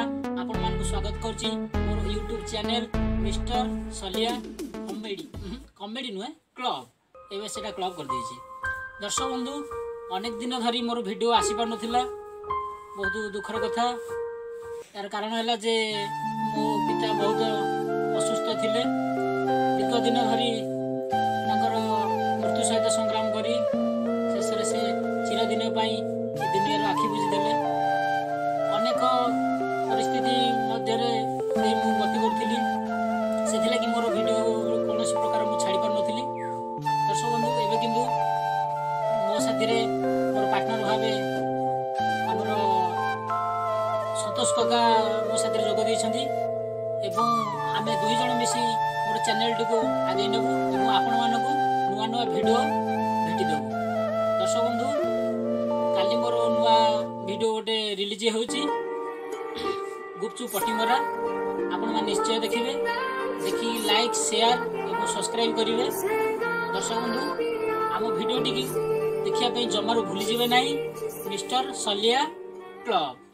आपण मानक स्वागत करछि मोर यूट्यूब चैनल मिस्टर सलिया कॉमेडी नुहे क्लब एवं सेटा क्लब कर देछि। दर्शक बंधु अनेक दिन धरी मोर वीडियो आसी पार नथिला, बहुत दुखर कथा। यार कारण है जे मो पिता बहुत असुस्थ थिले, दीर्घ दिन धरी मृत्यु सहित संग्राम करी शेष से चिरदिन दुनिया आखि बुझीदे। अनेक परिस्थिति मध्य गति करी से मोर वीडियो कौन प्रकार मुझे छाड़ी पार नी। दर्शक बंधु एवं किंतु मो साथी मोर पार्टनर भाव आमर संतोष कका मो साथी जोग देइछंती एवं आम दुई जन मिसी मोर चैनल टी आगे नेबू और आपण मानक नुआ नुआ वीडियो भेटी देबू। दर्शक बंधु काली मोर नुआ वीडियो गोटे रिलीज होउची गुपचुप पटिमरा, आपण माने निश्चय देखिबे, देखि लाइक शेयर और सब्सक्राइब करिवे। दर्शक बंधु आम वीडियो टी देखिया जमारू भूली जिवे नाही। मिस्टर सलिया क्लब।